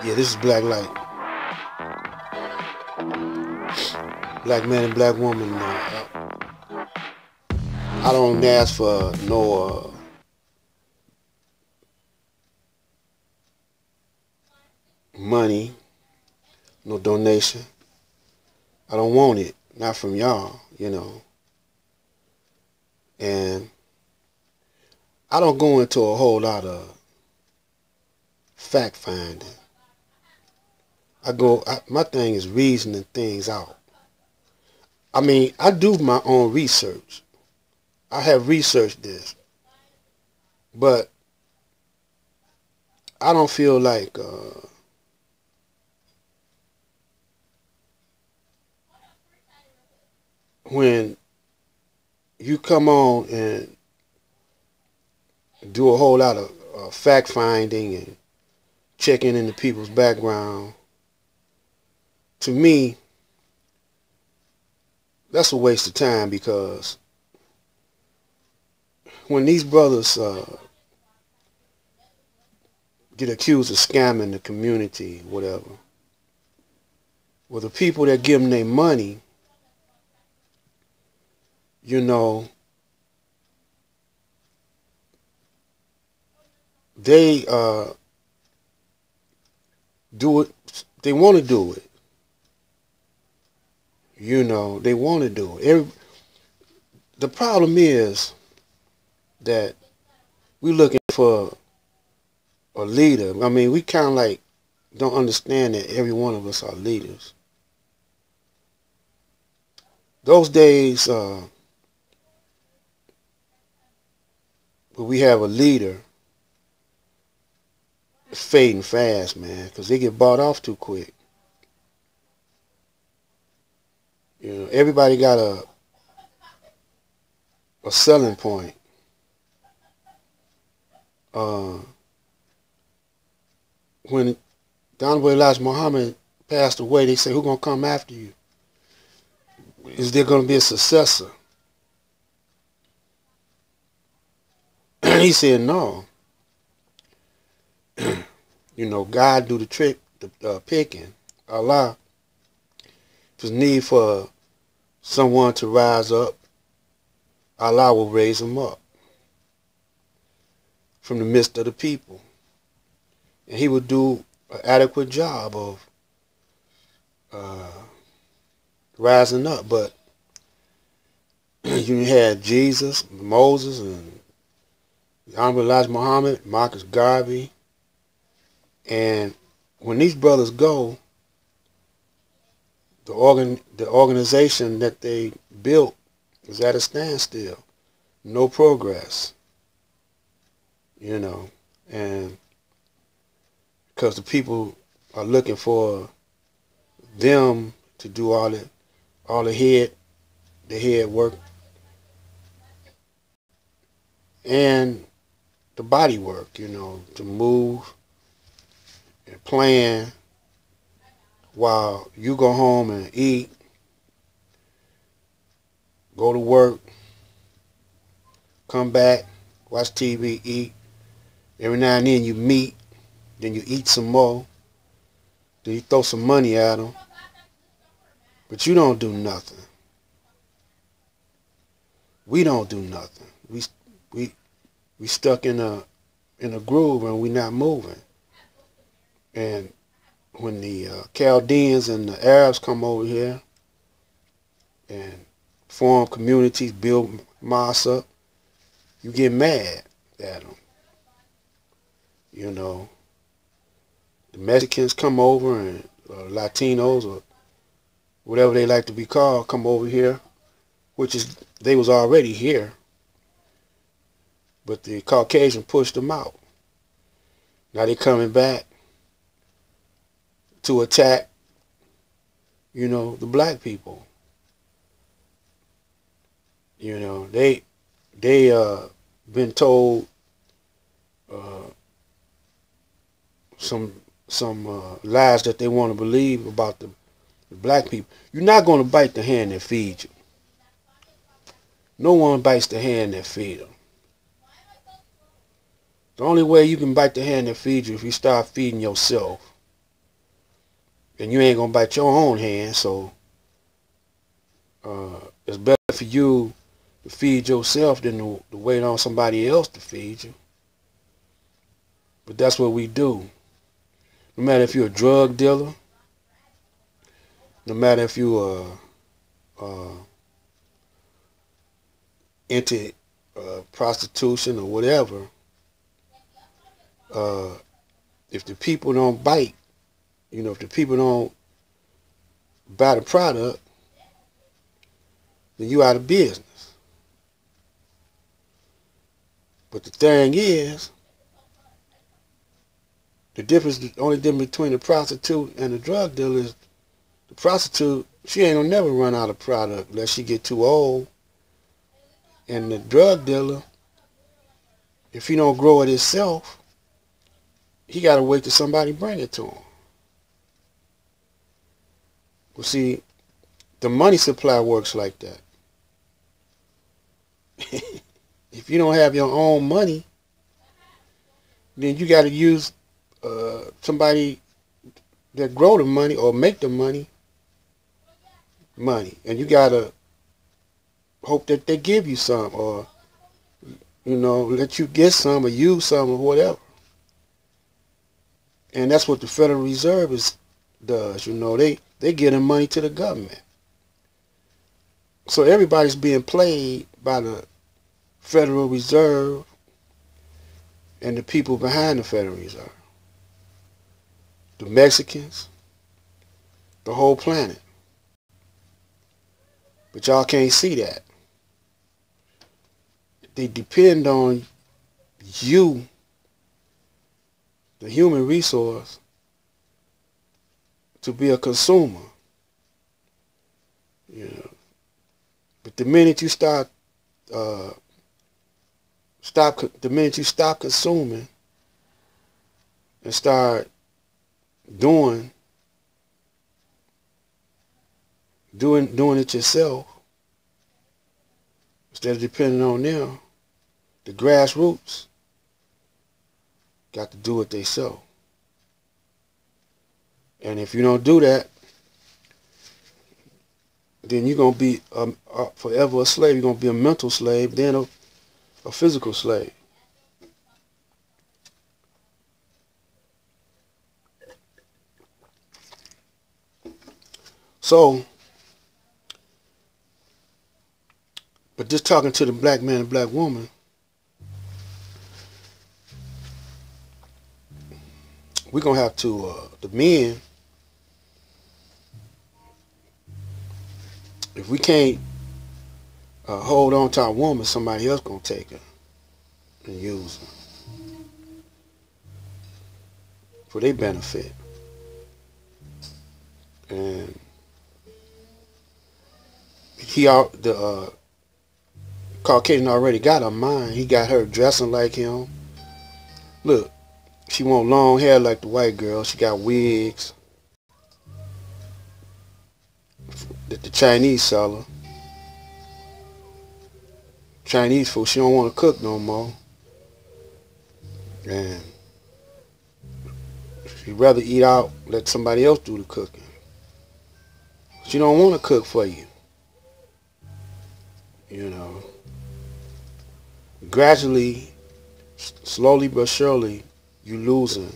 Yeah, this is Black Light. Black man and black woman. I don't ask for no money, no donation. I don't want it. Not from y'all, you know. And I don't go into a whole lot of fact finding. My thing is reasoning things out. I mean, I do my own research. I have researched this, but I don't feel like when you come on and do a whole lot of fact finding and checking into people's background, to me, that's a waste of time, because when these brothers get accused of scamming the community, whatever, well, the people that give them their money, you know, they do it. They want to do it. You know, they want to do it. The problem is that we're looking for a leader. I mean, we kind of like don't understand that every one of us are leaders. Those days where we have a leader, it's fading fast, man, because they get bought off too quick. You know, everybody got a selling point. When the Honorable Elijah Muhammad passed away, they said, "Who's gonna come after you? Is there gonna be a successor?" He said, "No. You know, God do the trick, the picking. Allah, if there's need for someone to rise up, Allah will raise them up from the midst of the people. And he will do an adequate job of rising up." But you had Jesus, Moses, and the Honorable Elijah Muhammad, Marcus Garvey. And when these brothers go, the organization that they built is at a standstill. No progress. You know, and because the people are looking for them to do all the head work and the body work, you know, to move and plan while you go home and eat, go to work, come back, watch TV, eat. Every now and then you meet, then you eat some more, then you throw some money at them, but you don't do nothing. We don't do nothing. We stuck in a groove, and we not moving. And when the Chaldeans and the Arabs come over here and form communities, build mosques up, you get mad at them. You know, the Mexicans come over, and Latinos, or whatever they like to be called, come over here, which is, they was already here, but the Caucasian pushed them out. Now they coming back to attack, you know, the black people. You know, they been told some lies that they want to believe about the black people. You're not going to bite the hand that feeds you. No one bites the hand that feeds them. The only way you can bite the hand that feeds you if you start feeding yourself. And you ain't going to bite your own hand, so it's better for you to feed yourself than to wait on somebody else to feed you. But that's what we do. No matter if you're a drug dealer, no matter if you into prostitution or whatever, if the people don't bite, if the people don't buy the product, then you out of business. But the thing is, the only difference between the prostitute and the drug dealer is the prostitute, she ain't gonna never run out of product unless she get too old. And the drug dealer, if he don't grow it himself, he gotta wait till somebody bring it to him. Well, see, the money supply works like that. If you don't have your own money, then you got to use somebody that grow the money or make the money, and you got to hope that they give you some, or let you get some or use some or whatever. And that's what the Federal Reserve does. They giving money to the government. So everybody's being played by the Federal Reserve and the people behind the Federal Reserve. The Mexicans, the whole planet. But y'all can't see that. They depend on you, the human resource, to be a consumer. But the minute you stop consuming and start doing it yourself, instead of depending on them, the grassroots got to do it themselves. And if you don't do that, then you're going to be forever a slave. You're going to be a mental slave, then a physical slave. So, but just talking to the black man and black woman, we're going to have to, the men, if we can't hold on to our woman, somebody else going to take her and use her for their benefit. And the Caucasian already got her mind. He got her dressing like him. Look, she want long hair like the white girl. She got wigs that the Chinese sell her. Chinese food, she don't want to cook no more. And she'd rather eat out, let somebody else do the cooking. She don't want to cook for you. Gradually, slowly but surely, you losing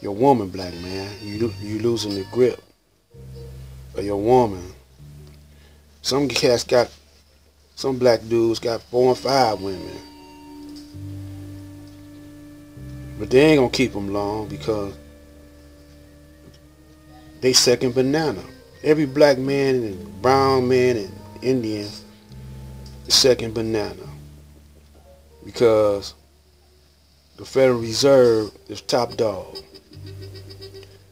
your woman, black man. You losing the grip of your woman. Some black dudes got 4 and 5 women. But they ain't gonna keep them long because they second banana. Every black man and brown man and Indian is second banana. Because the Federal Reserve is top dog.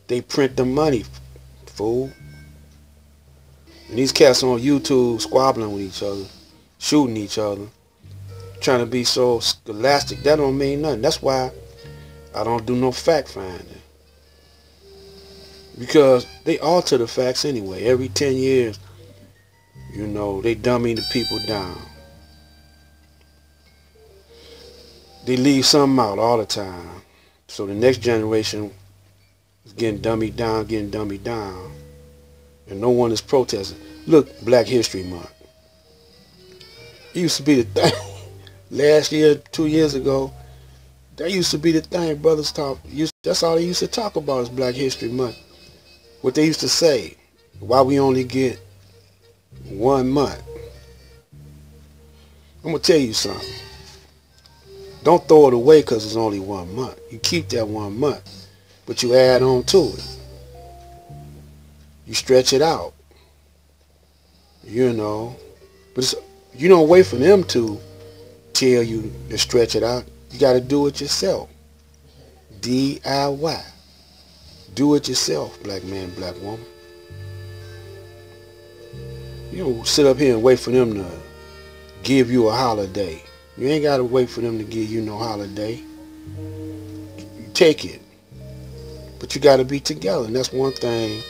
They print the money, fool. And these cats on YouTube squabbling with each other, shooting each other, trying to be so scholastic, that don't mean nothing. That's why I don't do no fact finding. Because they alter the facts anyway. Every 10 years, they dummy the people down. they leave something out all the time. So the next generation is getting dummied down, and no one is protesting. Look, Black History Month. It used to be the thing. Last year, 2 years ago, that used to be the thing. Brothers talk. That's all they used to talk about is Black History Month. What they used to say, why we only get 1 month. I'm going to tell you something. Don't throw it away because it's only 1 month. You keep that 1 month, but you add on to it. You stretch it out. You know. But you don't wait for them to tell you to stretch it out. You got to do it yourself. D.I.Y. Do it yourself, black man, black woman. You don't sit up here and wait for them to give you a holiday. You ain't got to wait for them to give you no holiday. You take it. But you got to be together. And that's one thing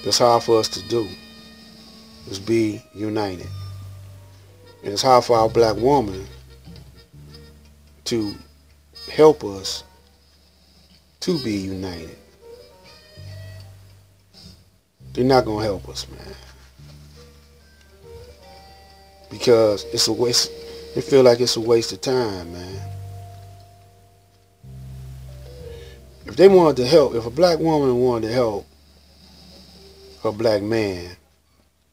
that's hard for us to do, is be united. And it's hard for our black woman to help us to be united. They're not going to help us, man. Because it's a waste. They feel like it's a waste of time, man. If they wanted to help, if a black woman wanted to help her black man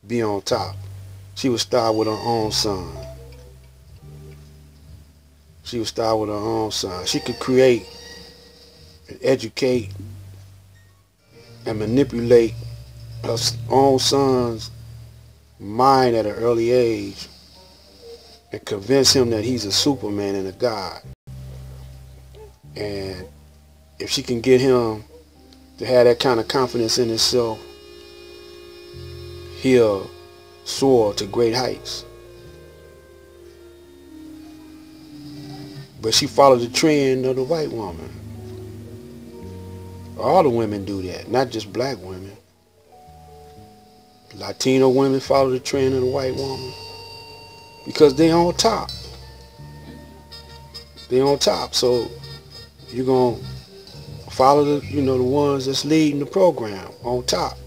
be on top, she would start with her own son. She would start with her own son. She could create and educate and manipulate her own son's mind at an early age and convince him that he's a Superman and a God. And if she can get him to have that kind of confidence in himself, he'll soar to great heights. But she followed the trend of the white woman. All the women do that, not just black women. Latino women follow the trend of the white woman because they on top. They on top, so you're gonna follow the, the ones that's leading the program on top.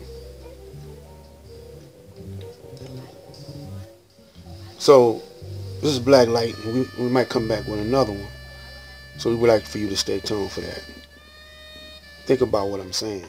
So this is Black Light, and we might come back with another one. So we would like for you to stay tuned for that. Think about what I'm saying.